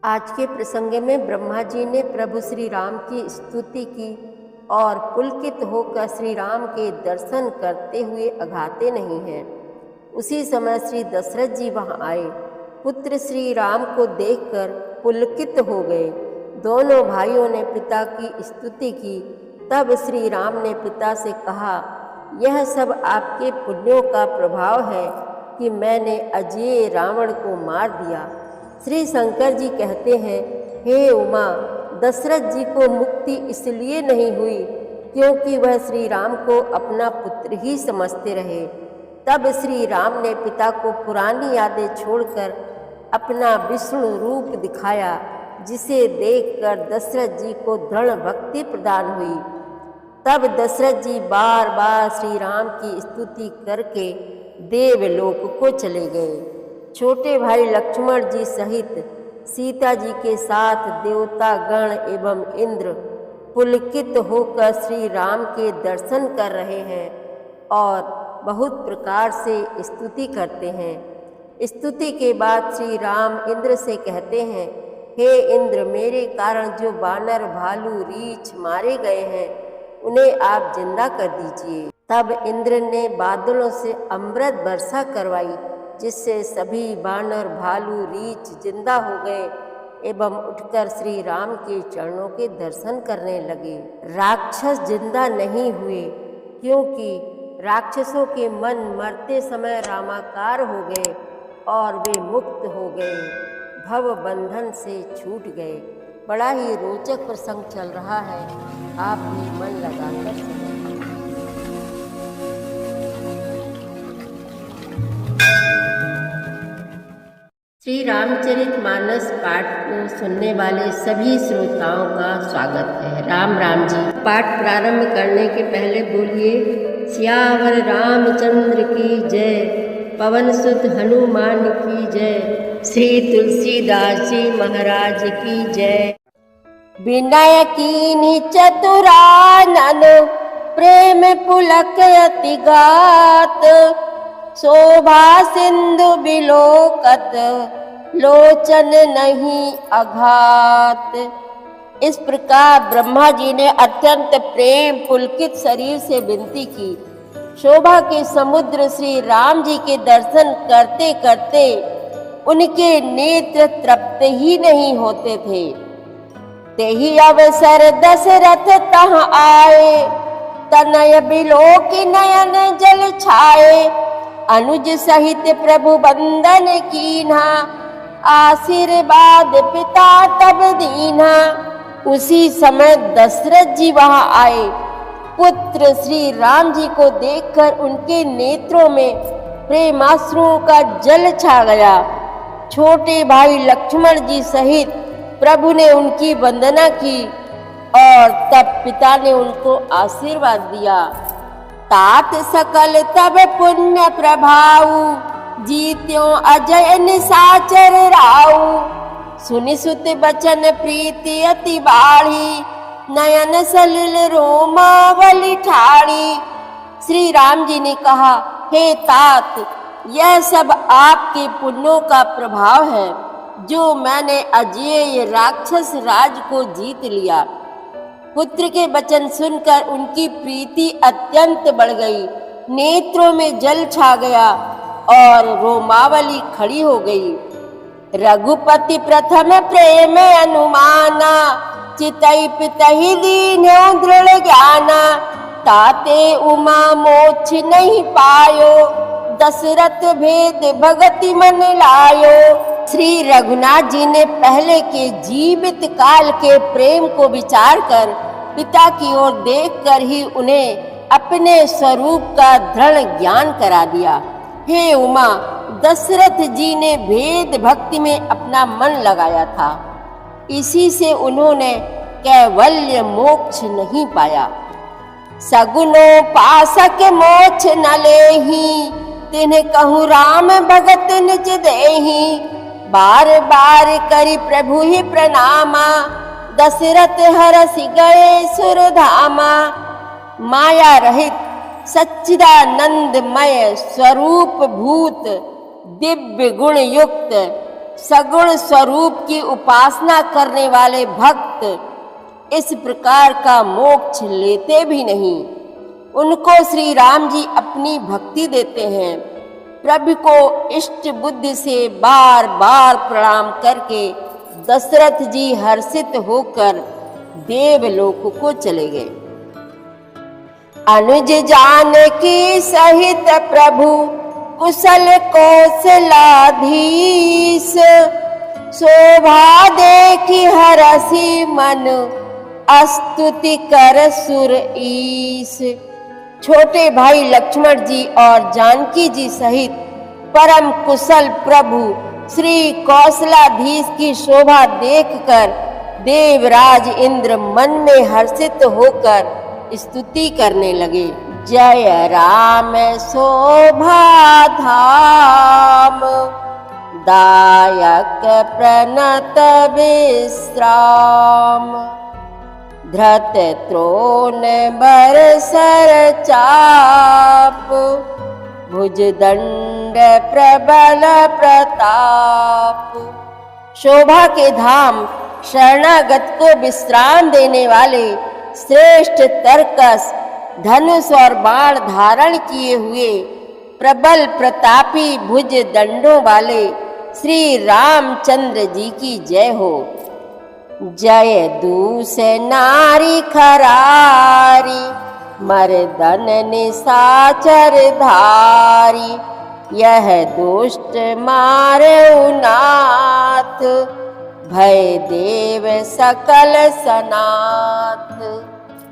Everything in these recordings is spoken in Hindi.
आज के प्रसंग में ब्रह्मा जी ने प्रभु श्री राम की स्तुति की और पुलकित होकर श्री राम के दर्शन करते हुए अघाते नहीं हैं। उसी समय श्री दशरथ जी वहां आए। पुत्र श्री राम को देखकर पुलकित हो गए। दोनों भाइयों ने पिता की स्तुति की। तब श्री राम ने पिता से कहा, यह सब आपके पुण्यों का प्रभाव है कि मैंने अजेय रावण को मार दिया। श्री शंकर जी कहते हैं, हे उमा, दशरथ जी को मुक्ति इसलिए नहीं हुई क्योंकि वह श्री राम को अपना पुत्र ही समझते रहे। तब श्री राम ने पिता को पुरानी यादें छोड़कर अपना विष्णु रूप दिखाया, जिसे देखकर दशरथ जी को दृढ़ भक्ति प्रदान हुई। तब दशरथ जी बार बार श्री राम की स्तुति करके देवलोक को चले गए। छोटे भाई लक्ष्मण जी सहित सीता जी के साथ देवता गण एवं इंद्र पुलकित होकर श्री राम के दर्शन कर रहे हैं और बहुत प्रकार से स्तुति करते हैं। स्तुति के बाद श्री राम इंद्र से कहते हैं, हे इंद्र, मेरे कारण जो वानर भालू रीछ मारे गए हैं उन्हें आप जिंदा कर दीजिए। तब इंद्र ने बादलों से अमृत वर्षा करवाई, जिससे सभी वानर भालू रीछ जिंदा हो गए एवं उठकर श्री राम के चरणों के दर्शन करने लगे। राक्षस जिंदा नहीं हुए क्योंकि राक्षसों के मन मरते समय रामाकार हो गए और वे मुक्त हो गए, भव बंधन से छूट गए। बड़ा ही रोचक प्रसंग चल रहा है, आप भी मन लगाकर सुनें। श्री रामचरितमानस पाठ को सुनने वाले सभी श्रोताओं का स्वागत है। राम राम जी। पाठ प्रारंभ करने के पहले बोलिए, सियावर रामचंद्र की जय, पवन सुत हनुमान की जय, श्री तुलसीदास जी महाराज की जय। विनय कीन्हि चतुरानन, प्रेम पुलक अति गात, शोभा सिंधु बिलोकत, लोचन नहीं अघात। इस प्रकार ब्रह्मा जी ने अत्यंत प्रेम पुलकित शरीर से विनती की। शोभा के समुद्र श्री राम जी के दर्शन करते करते उनके नेत्र तृप्त ही नहीं होते थे। तेहि अवसर दशरथ तहाँ आए, तनय बिलोकि नयन जल छाए, अनुज सहित प्रभु वंदन कीन्हा, आशीर्वाद पिता तब दीन्हा। उसी समय दशरथ जी वहां आए। पुत्र श्री राम जी को देखकर उनके नेत्रों में प्रेमाश्रुओं का जल छा गया। छोटे भाई लक्ष्मण जी सहित प्रभु ने उनकी वंदना की और तब पिता ने उनको आशीर्वाद दिया। तात सकल तब पुण्य प्रभाऊ, जीत्यों अजय निशाचर राऊ। सुनि सुत बचन प्रीति अति बाढ़ी, नयन सलिल रोमावली ठाड़ी। श्री राम जी ने कहा, हे तात, यह सब आपके पुण्यों का प्रभाव है जो मैंने अजेय राक्षस राज को जीत लिया। पुत्र के वचन सुनकर उनकी प्रीति अत्यंत बढ़ गई, नेत्रों में जल छा गया और रोमावली खड़ी हो गई। रघुपति प्रथम प्रेम अनुमाना, चितई पितहि दीन्यो दृढ़ ज्ञाना। ताते उमा मोक्ष नहीं पायो, दशरथ भेद भगति मन लायो। श्री रघुनाथ जी ने पहले के जीवित काल के प्रेम को विचार कर पिता की ओर देखकर ही उन्हें अपने स्वरूप का दृढ़ ज्ञान करा दिया। हे उमा, दशरथ जी ने भेद भक्ति में अपना मन लगाया था, इसी से उन्होंने कैवल्य मोक्ष नहीं पाया। सगुनो पासक मोक्ष न लेहि, तिन्ह कहूँ राम भगत निज देहि। बार बार करि प्रभु ही प्रणामा, दशरथ हरसि गए सुरधामा। माया रहित सच्चिदानंदमय स्वरूप भूत दिव्य गुण युक्त सगुण स्वरूप की उपासना करने वाले भक्त इस प्रकार का मोक्ष लेते भी नहीं। उनको श्री राम जी अपनी भक्ति देते हैं। प्रभु को इष्ट बुद्धि से बार बार प्रणाम करके दशरथ जी हर्षित होकर देवलोक को चले गए। अनुज जानकी सहित प्रभु कुशल कौशलाधीश, शोभा देखी हरसी मन स्तुति कर सुर ईश। छोटे भाई लक्ष्मण जी और जानकी जी सहित परम कुशल प्रभु श्री कौशलाधीश की शोभा देखकर देवराज इंद्र मन में हर्षित होकर स्तुति करने लगे। जय राम शोभा धाम, दायक प्रणत विश्राम। धृत त्रोण बरसर चाप, भुजदंड प्रबल प्रताप। शोभा के धाम, शरणागत को विश्राम देने वाले श्रेष्ठ तरकस, धनुष और बाण धारण किए हुए प्रबल प्रतापी भुज दंडों वाले श्री रामचंद्र जी की जय हो। जय दूस नारी खरारी, मर्दन निशाचर धारी। यह दुष्ट मारे नाथ, भय देव सकल सनाथ।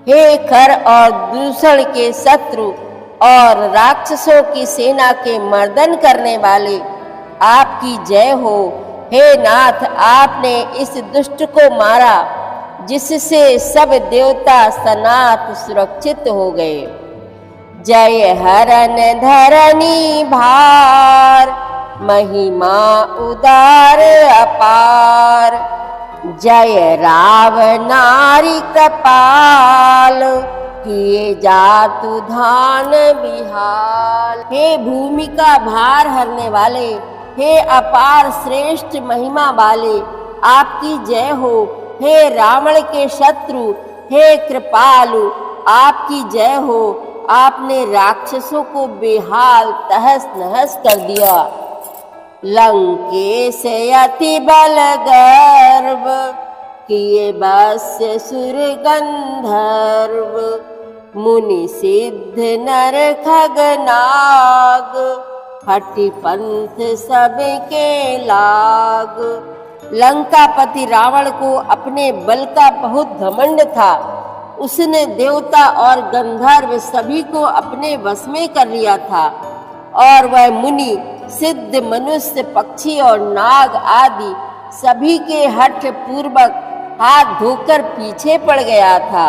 हे खर और दूषण के शत्रु और राक्षसों की सेना के मर्दन करने वाले, आपकी जय हो। हे नाथ, आपने इस दुष्ट को मारा, जिससे सब देवता सनाथ सुरक्षित हो गए। जय हरन धरनी भार, महिमा उदार अपार। जय रावनारी कपाल, किए जातु धान बिहाल। हे भूमि का भार हरने वाले, हे अपार श्रेष्ठ महिमा वाले, आपकी जय हो। हे रावण के शत्रु, हे कृपालु, आपकी जय हो। आपने राक्षसों को बेहाल तहस नहस कर दिया। लंकेश अति बल गर्व, किए बस सुर गंधर्व। मुनि सिद्ध नर खगनाग, हटि पंथ सबके लाग। लंकापति रावण को अपने बल का बहुत घमंड था। उसने देवता और गंधर्व सभी को अपने वश में कर लिया था, और वह मुनि सिद्ध मनुष्य पक्षी और नाग आदि सभी के हठ पूर्वक हाथ धोकर पीछे पड़ गया था।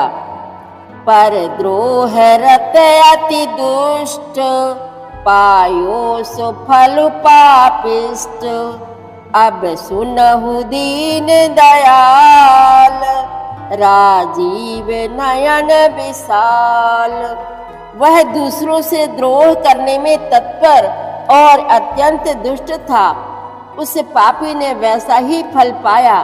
पर द्रोह रत अति दुष्ट, पायो सो फल पापिष्ट। अब सुनहु दीन दयाल, राजीव नयन विशाल। वह दूसरों से द्रोह करने में तत्पर और अत्यंत दुष्ट था। उस पापी ने वैसा ही फल पाया।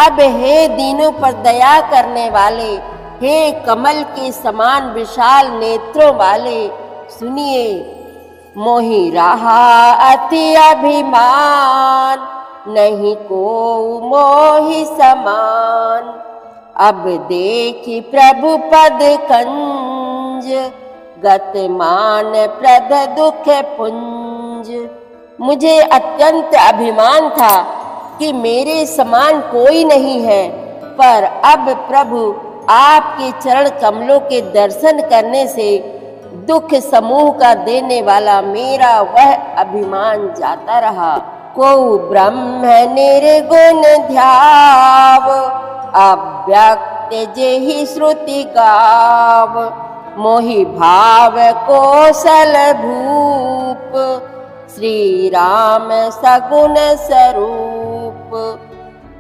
अब हे दीनों पर दया करने वाले, हे कमल के समान विशाल नेत्रों वाले, सुनिए। मोहि रहा अति अभिमान, नहीं को मोहि समान। अब देखि प्रभु पद कंज, गतमान प्रद दुख पुंज। मुझे अत्यंत अभिमान था कि मेरे समान कोई नहीं है, पर अब प्रभु आपके चरण कमलों के दर्शन करने से दुख समूह का देने वाला मेरा वह अभिमान जाता रहा। को ब्रह्म निर्गुण ध्याव, अव्यक्त जेहि श्रुति गाव। मोहि भाव कौशल भूप, श्री राम सगुण स्वरूप।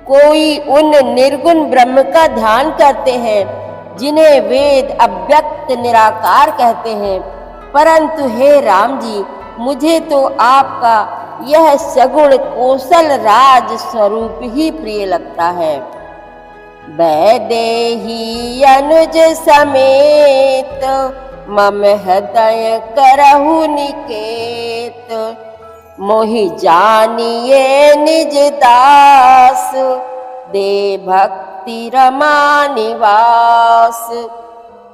कोई उन निर्गुण ब्रह्म का ध्यान करते हैं, जिन्हें वेद अव्यक्त निराकार कहते हैं, परंतु हे राम जी, मुझे तो आपका यह सगुण कौशल राज स्वरूप ही प्रिय लगता है। वैदेही अनुज समेत मम हृदय करहु निकेत, मोहि जानिए निज दास, दे भक्ति रमा निवास।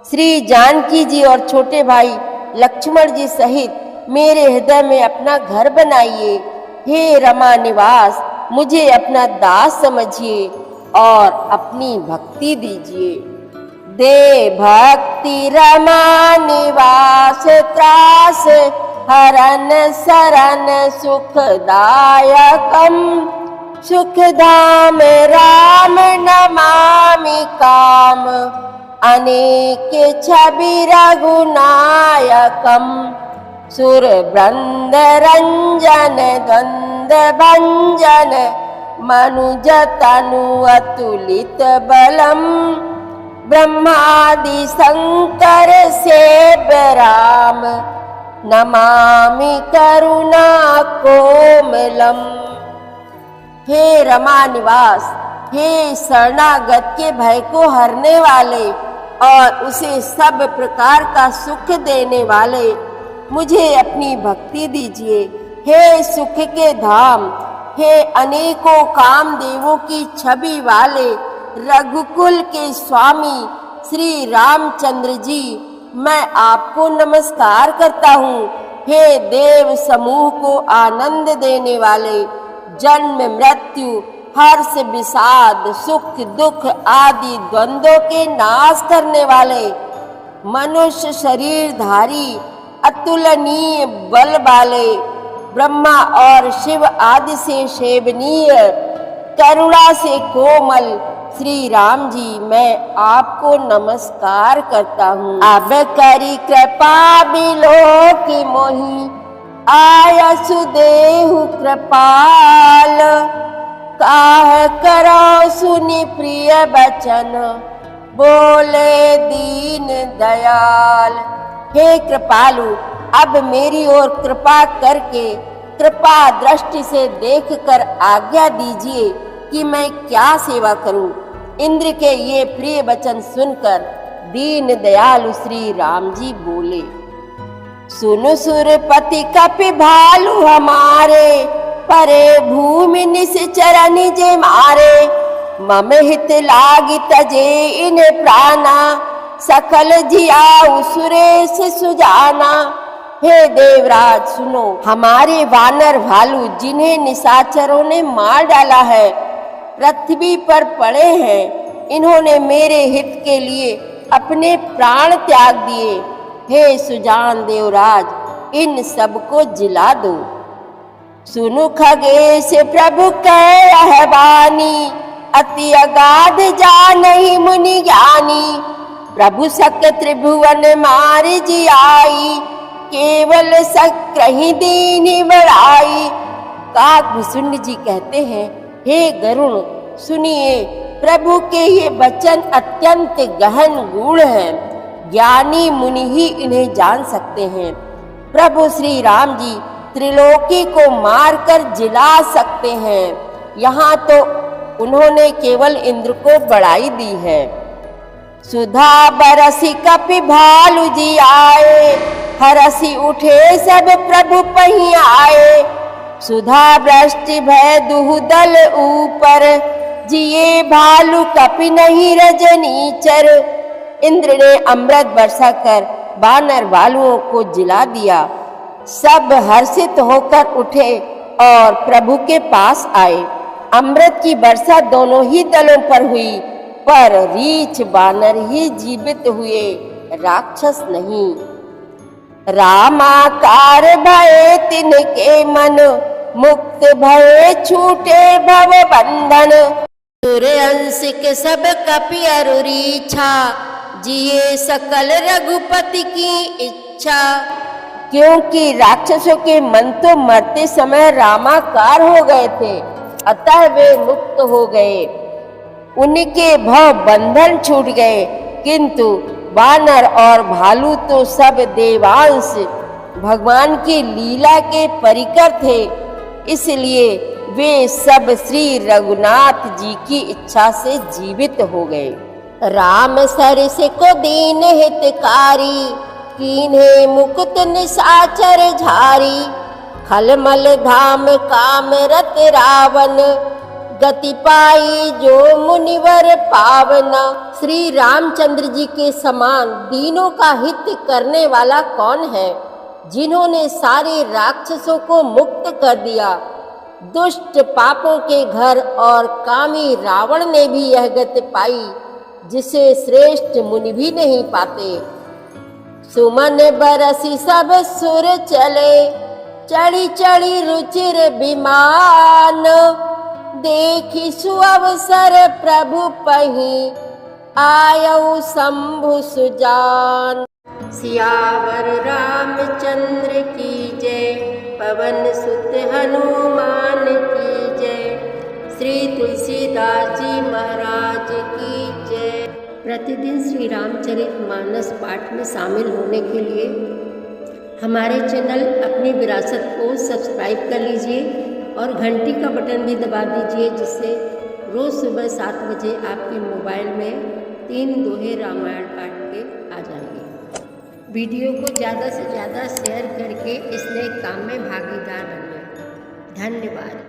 श्री जानकी जी और छोटे भाई लक्ष्मण जी सहित मेरे हृदय में अपना घर बनाइए। हे रमा निवास, मुझे अपना दास समझिए और अपनी भक्ति दीजिए। दे भक्ति रमा निवास, त्रास हरन शरण सुखदायकम, सुखधाम राम नमामि काम, अनेक छवि रघुनायकम, सुर वृंद रंजन द्वंद भंजन, मनुज तनु अतुलित बलम, ब्रह्मादि शंकर सेव्य राम, नमामि करुणा कोमलम। हे रमा निवास, हे शरणागत के भय को हरने वाले और उसे सब प्रकार का सुख देने वाले, मुझे अपनी भक्ति दीजिए। हे सुख के धाम, हे अनेकों कामदेवों की छवि वाले रघुकुल के स्वामी श्री रामचंद्र जी, मैं आपको नमस्कार करता हूँ। हे देव समूह को आनंद देने वाले, जन्म मृत्यु हर्ष विषाद सुख दुख आदि द्वंद्वों के नाश करने वाले, मनुष्य शरीरधारी अतुलनीय बल वाले, ब्रह्मा और शिव आदि से सेवनीय, करुणा से कोमल श्री राम जी, मैं आपको नमस्कार करता हूँ। अब करी कृपा बिलो की मोहि, आयसु देहु कृपाल, काह करो सुनि प्रिय बचन, बोले दीन दयाल। हे कृपालु, अब मेरी ओर कृपा करके कृपा दृष्टि से देखकर आज्ञा दीजिए कि मैं क्या सेवा करूं। इंद्र के ये प्रिय वचन सुनकर दीन दयालु श्री राम जी बोले, सुनु सुरपति कपि भालु हमारे, परे भूमि निश्चर निजे मारे, मम हित लागी तजे इन प्राणा, सकल जियाउ सुरेश सुजाना। हे देवराज सुनो, हमारे वानर भालू जिन्हें निशाचरों ने मार डाला है, पृथ्वी पर पड़े हैं, इन्होंने मेरे हित के लिए अपने प्राण त्याग दिए। हे सुजान देवराज, इन सब को जिला दो। सुनु खगेश प्रभु कह रहबानी, अति अगाध जानहि मुनि ज्ञानी, प्रभु सक त्रिभुवन मार जियाई, केवल सक्रहि दीनि बड़ाई। काकभूषुंड जी कहते हैं, हे गरुण सुनिए, प्रभु के ये वचन अत्यंत गहन गूढ़ हैं, ज्ञानी मुनि ही इन्हें जान सकते हैं। प्रभु श्री राम जी त्रिलोकी को मारकर जिला सकते हैं। यहाँ तो उन्होंने केवल इंद्र को बड़ाई दी है। सुधा बरसी कपि भालु जी आए, हरसी उठे सब प्रभु पही आए, सुधा वृष्टि भय दुहुदल ऊपर, जिए भालु कपि नहीं रजनीचर। इंद्र ने अमृत बरसा कर वानर भालुओं को जिला दिया। सब हर्षित होकर उठे और प्रभु के पास आए। अमृत की वर्षा दोनों ही दलों पर हुई, पर रीछ वानर ही जीवित हुए, राक्षस नहीं। रामाकार भये तिनके मन, मुक्त भये छूटे भव बंधन। सूर्यंशिक सब कपि अरुरीछा, जिए सकल रघुपति की इच्छा। क्योंकि राक्षसों के मन तो मरते समय रामाकार हो गए थे, अतः वे मुक्त हो गए, उनके भव बंधन छूट गए। किंतु वानर और भालू तो सब देवांश भगवान की लीला के परिकर थे, इसलिए वे सब श्री रघुनाथ जी की इच्छा से जीवित हो गए। राम सरस को दीन हितकारी, कीन्हे मुकुट निशाचर झारी। खलमल धाम काम रत रावण, गति पाई जो मुनिवर पावना। श्री रामचंद्र जी के समान दीनों का हित करने वाला कौन है, जिन्होंने सारे राक्षसों को मुक्त कर दिया। दुष्ट पापों के घर और कामी रावण ने भी यह गति पाई, जिसे श्रेष्ठ मुनि भी नहीं पाते। सुमन बरसी सब सुर चले, चढ़ी चढ़ी रुचिर विमान। देखी सुअवसर प्रभु पही, आयऊ शंभु सुजान। सियावर रामचंद्र की जय, पवन सुत हनुमान की जय। श्री तुलसीदास जी महाराज की जय। प्रतिदिन श्री रामचरितमानस पाठ में शामिल होने के लिए हमारे चैनल अपनी विरासत को सब्सक्राइब कर लीजिए और घंटी का बटन भी दबा दीजिए, जिससे रोज़ सुबह 7 बजे आपके मोबाइल में 3 दोहे रामायण पाठ के आ जाएंगे। वीडियो को ज़्यादा से ज़्यादा शेयर करके इस नए काम में भागीदार बनिए। धन्यवाद।